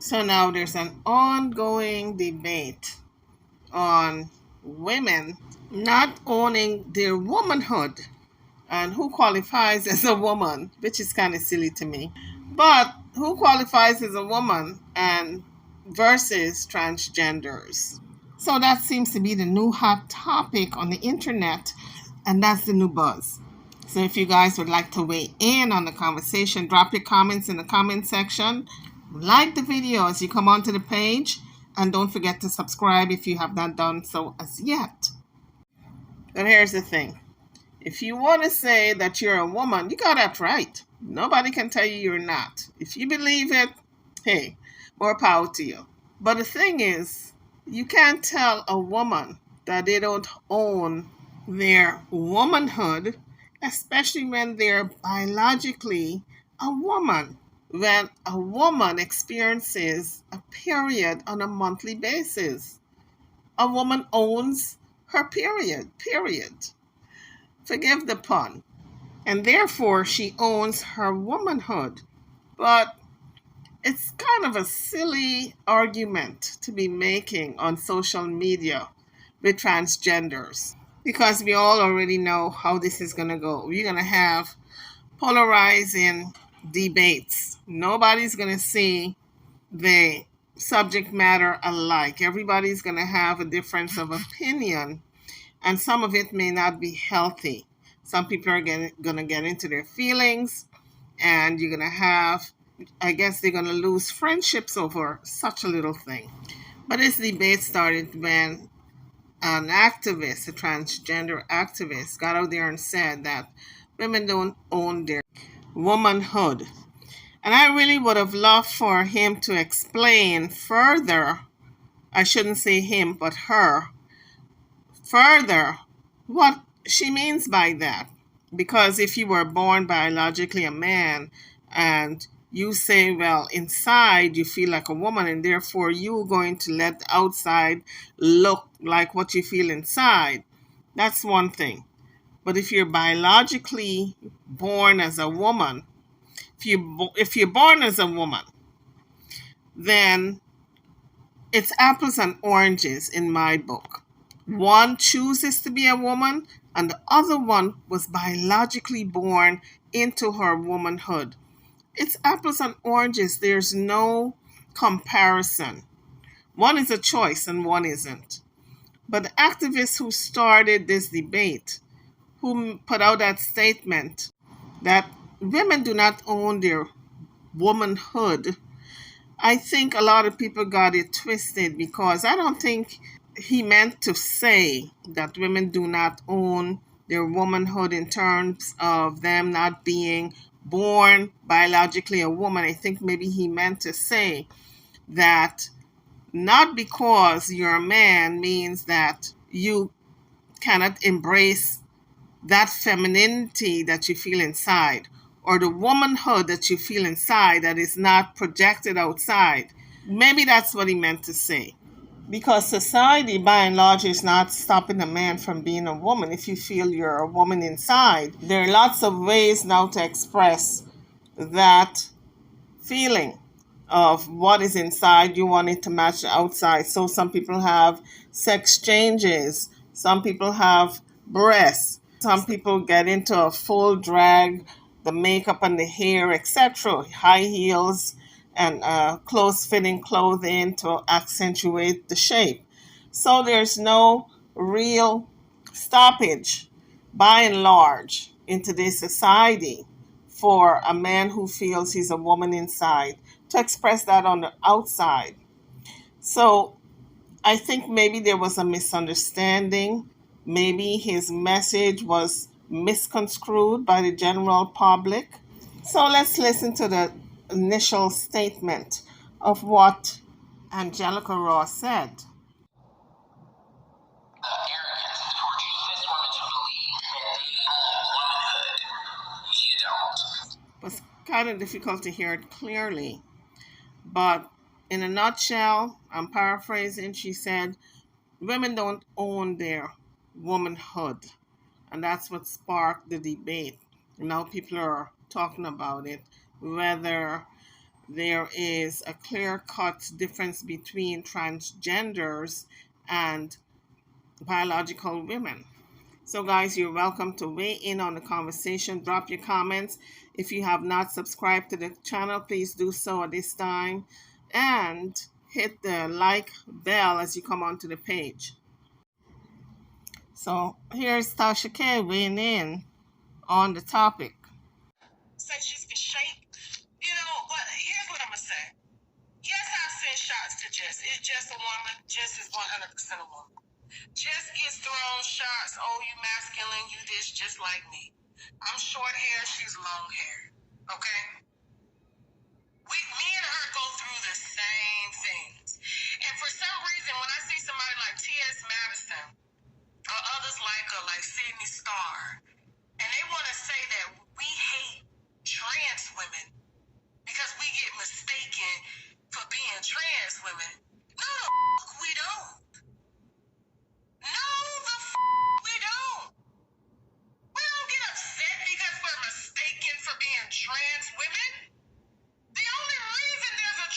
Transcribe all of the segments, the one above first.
So now there's an ongoing debate on women not owning their womanhood and who qualifies as a woman, which is kind of silly to me. But who qualifies as a woman and versus transgenders? So that seems to be the new hot topic on the internet, and that's the new buzz. So if you guys would like to weigh in on the conversation, drop your comments in the comment section. Like the video as you come onto the page, and don't forget to subscribe if you have not done so as yet. But here's the thing. If you want to say that you're a woman, you got that right. Nobody can tell you you're not. If you believe it, hey, more power to you. But the thing is, you can't tell a woman that they don't own their womanhood, especially when they're biologically a woman. When a woman experiences a period on a monthly basis, a woman owns her period. Forgive the pun. And therefore, she owns her womanhood. But it's kind of a silly argument to be making on social media with transgenders because we all already know how this is going to go. We're going to have polarizing debates. Nobody's going to see the subject matter alike. Everybody's going to have a difference of opinion, and some of it may not be healthy. Some people are going to get into their feelings, and you're going to have, I guess they're going to lose friendships over such a little thing. But this debate started when an activist, a transgender activist, got out there and said that women don't own their womanhood. And I really would have loved for him to explain further, I shouldn't say him, but her, further what she means by that. Because if you were born biologically a man and you say, well, inside you feel like a woman and therefore you're going to let the outside look like what you feel inside, that's one thing. But if you're biologically born as a woman, if you're born as a woman, then it's apples and oranges in my book. One chooses to be a woman, and the other one was biologically born into her womanhood. It's apples and oranges. There's no comparison. One is a choice and one isn't. But the activists who started this debate, who put out that statement that women do not own their womanhood, I think a lot of people got it twisted because I don't think he meant to say that women do not own their womanhood in terms of them not being born biologically a woman. I think maybe he meant to say that not because you're a man means that you cannot embrace that femininity that you feel inside or the womanhood that you feel inside that is not projected outside. Maybe that's what he meant to say. Because society, by and large, is not stopping a man from being a woman. If you feel you're a woman inside, there are lots of ways now to express that feeling of what is inside. You want it to match the outside. So some people have sex changes. Some people have breasts. Some people get into a full drag, the makeup and the hair, etc., high heels and close-fitting clothing to accentuate the shape. So there's no real stoppage, by and large, in today's society for a man who feels he's a woman inside to express that on the outside. So I think maybe there was a misunderstanding. Maybe his message was misconstrued by the general public. So let's listen to the initial statement of what Angelica Ross said. Arrogance towards cis women to believe that they own womanhood. You don't. It was kind of difficult to hear it clearly. But in a nutshell, I'm paraphrasing, she said, women don't own their womanhood. And that's what sparked the debate. Now people are talking about it, whether there is a clear-cut difference between transgenders and biological women. So, guys, you're welcome to weigh in on the conversation. Drop your comments. If you have not subscribed to the channel, please do so at this time. And hit the like bell as you come onto the page. So, here's Tasha K weighing in on the topic. Say she's been shape. You know, but here's what I'm gonna say. Yes, I've sent shots to Jess. It's just a woman. Jess is 100% a woman. Jess gets thrown shots. Oh, you masculine. You this just like me. I'm short hair. She's long hair. Okay. Me and her go through the same things. And for some reason, when I see somebody like T.S. Madison or others like Sydney Starr, and they want to say that we hate trans women because we get mistaken for being trans women. No, the we don't. No, the we don't. We don't get upset because we're mistaken for being trans women. The only reason there's a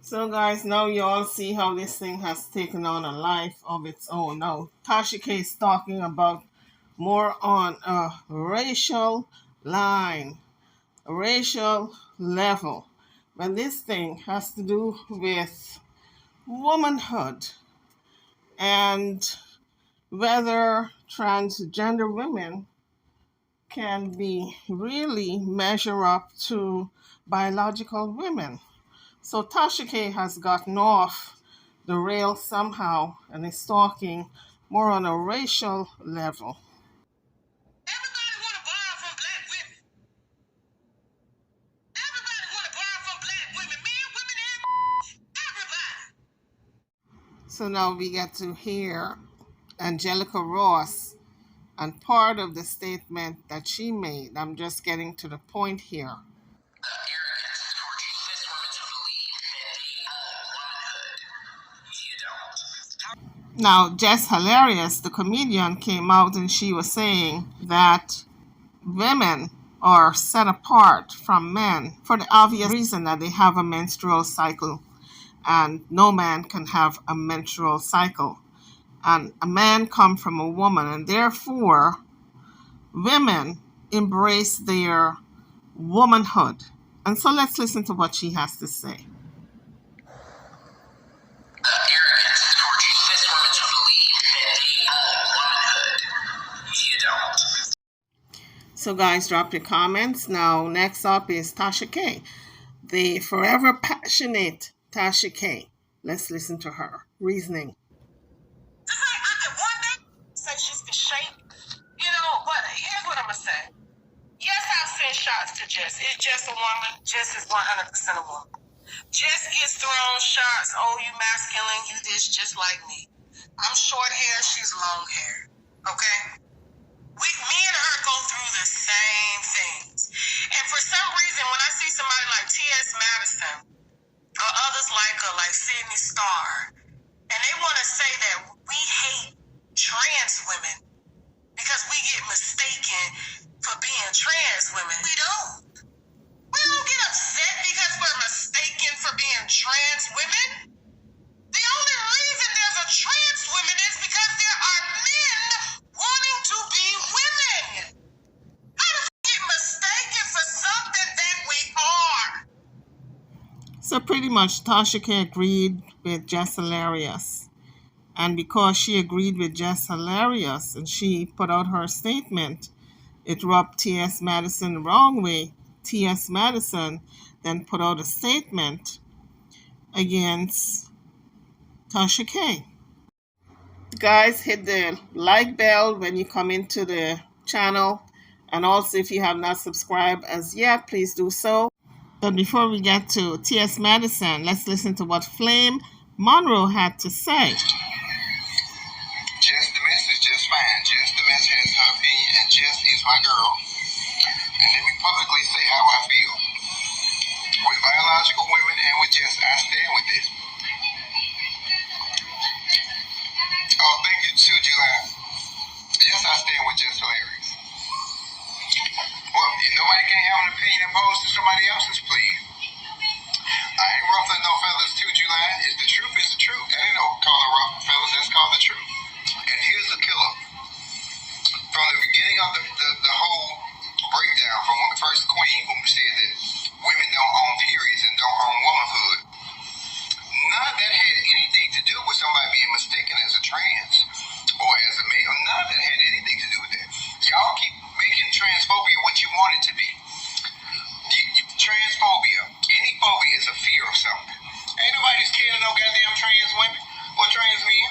So, guys, now you all see how this thing has taken on a life of its own. Now, Tasha K is talking about more on a racial line, a racial level. But this thing has to do with womanhood and whether transgender women can be really measure up to biological women. So Tasha K has gotten off the rail somehow and is talking more on a racial level. Everybody want to borrow from black women. Everybody want to borrow from black women. Men, women, and everybody. So now we get to hear Angelica Ross and part of the statement that she made. I'm just getting to the point here. Now, Jess Hilarious, the comedian, came out and she was saying that women are set apart from men for the obvious reason that they have a menstrual cycle and no man can have a menstrual cycle. And a man comes from a woman, and therefore women embrace their womanhood. And so let's listen to what she has to say. So, guys, drop your comments. Now, next up is Tasha K, the forever passionate Tasha K. Let's listen to her reasoning. Just like I could one day say she's the shape, you know, but here's what I'm going to say. Yes, I've sent shots to Jess. Is Jess a woman? Jess is 100% a woman. Jess gets thrown shots. Oh, you masculine, you this, just like me. I'm short hair, she's long hair. Okay? Me and her go through the same things. And for some reason, when I see somebody like T.S. Madison or others like her, like Sydney Starr, and they want to say that we hate trans women because we get mistaken for being trans women. We don't. We don't get upset because we're mistaken for being trans women. The only reason there's a trans woman is because there are men wanting to be women. How do we get mistaken for something that we are? So pretty much Tasha K agreed with Jess Hilarious. And because she agreed with Jess Hilarious and she put out her statement, it rubbed T.S. Madison the wrong way. T.S. Madison then put out a statement against Tasha K. Guys, hit the like bell when you come into the channel. And also, if you have not subscribed as yet, please do so. But before we get to T.S. Madison, let's listen to what Flame Monroe had to say. Jess the Mess is just fine. Jess the Mess has her opinion, and Jess is my girl. And let me publicly say how I feel. With biological women and with Jess, I stand with this. Oh, thank you too, July. Yes, I stand with Jess Hilarious. Well, if nobody can have an opinion opposed to somebody else's, please. I ain't ruffling no feathers too, July. The truth is the truth. That ain't no calling ruffling feathers, that's called the truth. And here's the killer. From the beginning of the whole breakdown, from when the first queen who said that women don't own periods and don't own womanhood, none of that had anything to do with somebody being mistaken as a trans or as a male. None of that had anything to do with that. Y'all keep making transphobia what you want it to be. Transphobia, any phobia is a fear of something. Ain't nobody scared of no goddamn trans women or trans men.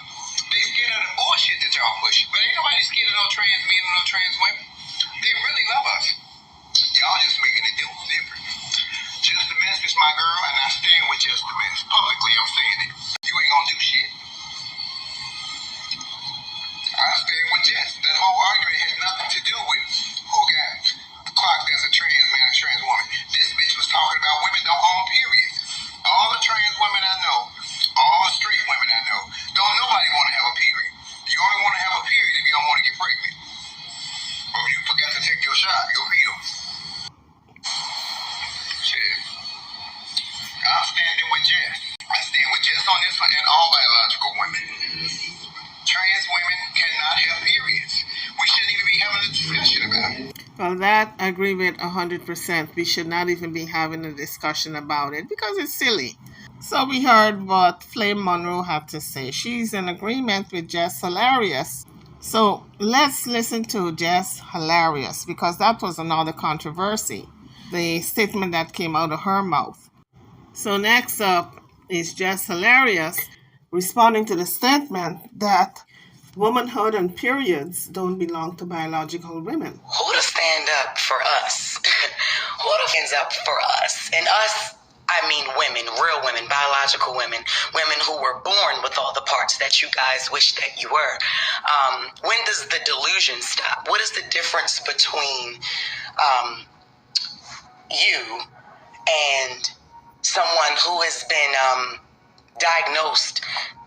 They scared of the bullshit that y'all push. But ain't nobody scared of no trans men or no trans women. They really love us. Y'all just making it different. Just the Mess is my girl, and I stand with Just the Mess. Publicly, I'm saying it. You ain't gonna do shit. I stand with Jess. That whole argument had nothing to do with who got clocked as a trans man or trans woman. This bitch was talking about women don't own periods. All the trans women I know, all the straight women I know, don't nobody want to have a period. You only want to have a period if you don't want to get pregnant. Or if you forgot to take your shot, your pill. Shit. I'm standing with Jess. I on this one, and all biological women. Trans women cannot have periods. We shouldn't even be having a discussion about it. Well, that I agree with 100%. We should not even be having a discussion about it because it's silly. So we heard what Flame Monroe had to say. She's in agreement with Jess Hilarious. So let's listen to Jess Hilarious because that was another controversy. The statement that came out of her mouth. So next up is Jess Hilarious responding to the statement that womanhood and periods don't belong to biological women. Who to stand up for us? Who to stand up for us? And us, I mean women, real women, biological women, women who were born with all the parts that you guys wish that you were. When does the delusion stop? What is the difference between you and someone who has been diagnosed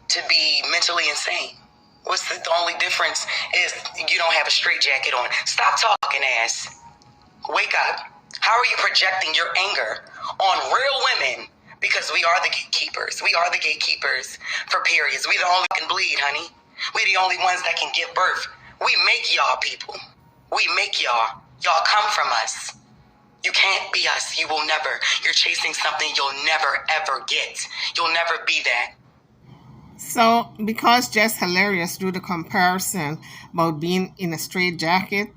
to be mentally insane? What's the only difference is you don't have a straitjacket on. Stop talking, ass. Wake up. How are you projecting your anger on real women? Because we are the gatekeepers. We are the gatekeepers for periods. We the only can bleed, honey. We the only ones that can give birth. We make y'all people. We make y'all. Y'all come from us. You can't be us. You will never. You're chasing something you'll never, ever get. You'll never be that. So, because Jess Hilarious drew the comparison about being in a straitjacket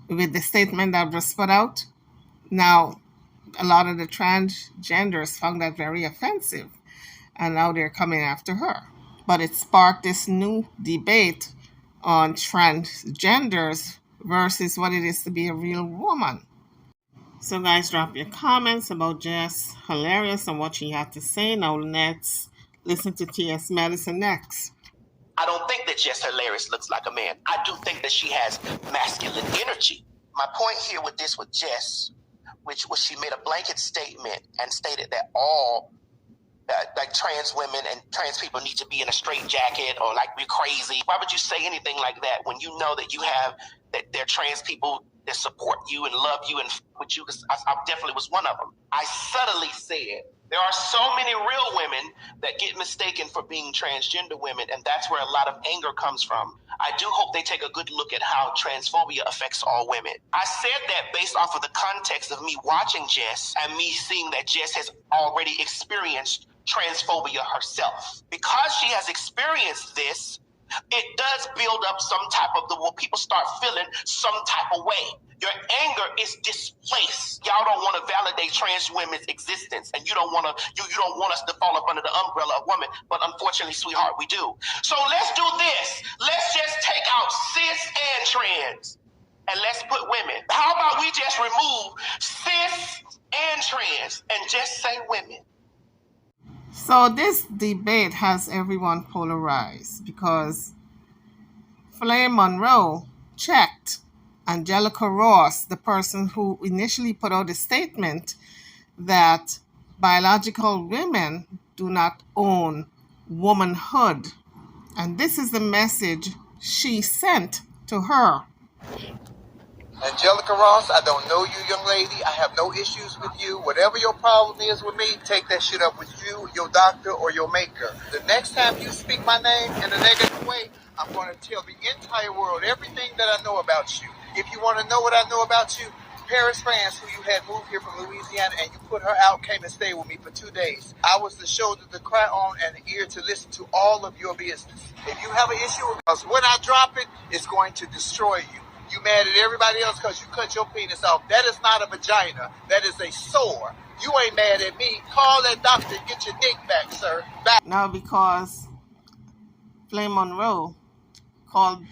with the statement that was put out, now a lot of the transgenders found that very offensive, and now they're coming after her. But it sparked this new debate on transgenders versus what it is to be a real woman. So, guys, drop your comments about Jess Hilarious and what she had to say. Now, let's listen to T.S. Madison next. I don't think that Jess Hilarious looks like a man. I do think that she has masculine energy. My point here with Jess, which was she made a blanket statement and stated that all like trans women and trans people need to be in a straitjacket or like be crazy. Why would you say anything like that when you know that you have that there are trans people that support you and love you and with you? Because I definitely was one of them. I subtly said there are so many real women that get mistaken for being transgender women, and that's where a lot of anger comes from. I do hope they take a good look at how transphobia affects all women. I said that based off of the context of me watching Jess and me seeing that Jess has already experienced transphobia herself. Because she has experienced this, it does build up some type of people start feeling some type of way. Your anger is displaced. Y'all don't want to validate trans women's existence, and you don't want us to fall up under the umbrella of women. But unfortunately, sweetheart, we do. So let's do this. Let's just take out cis and trans, and let's put women. How about we just remove cis and trans and just say women? So this debate has everyone polarized because Flame Monroe checked Angelica Ross, the person who initially put out a statement that biological women do not own womanhood. And this is the message she sent to her. Angelica Ross, I don't know you, young lady. I have no issues with you. Whatever your problem is with me, take that shit up with you, your doctor, or your maker. The next time you speak my name in a negative way, I'm going to tell the entire world everything that I know about you. If you want to know what I know about you, Paris, France, who you had moved here from Louisiana, and you put her out, came and stayed with me for 2 days. I was the shoulder to cry on and the ear to listen to all of your business. If you have an issue with us, when I drop it, it's going to destroy you. You mad at everybody else because you cut your penis off. That is not a vagina. That is a sore. You ain't mad at me. Call that doctor and get your dick back, sir. Back. Now, because Flame Monroe called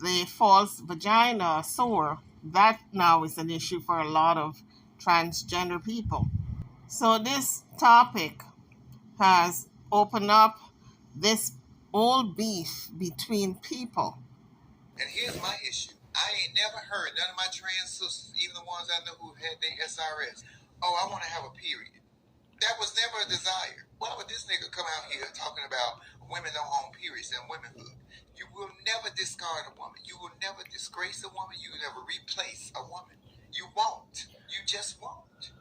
the false vagina a sore, that now is an issue for a lot of transgender people. So this topic has opened up this old beef between people. And here's my issue. I ain't never heard none of my trans sisters, even the ones I know who had their SRS, oh, I want to have a period. That was never a desire. Why would this nigga come out here talking about women don't own periods and womanhood? You will never discard a woman. You will never disgrace a woman. You will never replace a woman. You won't. You just won't.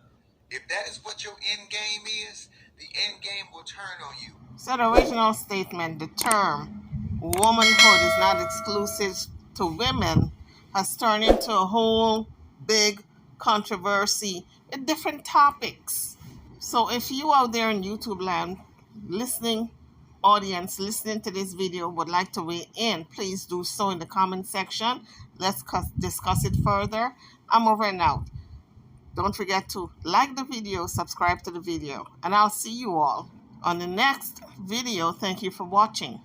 If that is what your end game is, the end game will turn on you. So the original statement, the term womanhood is not exclusive to women, has turned into a whole big controversy with different topics. So if you out there in YouTube land, listening audience, listening to this video would like to weigh in, please do so in the comment section. Let's discuss it further. I'm over and out. Don't forget to like the video, subscribe to the video, and I'll see you all on the next video. Thank you for watching.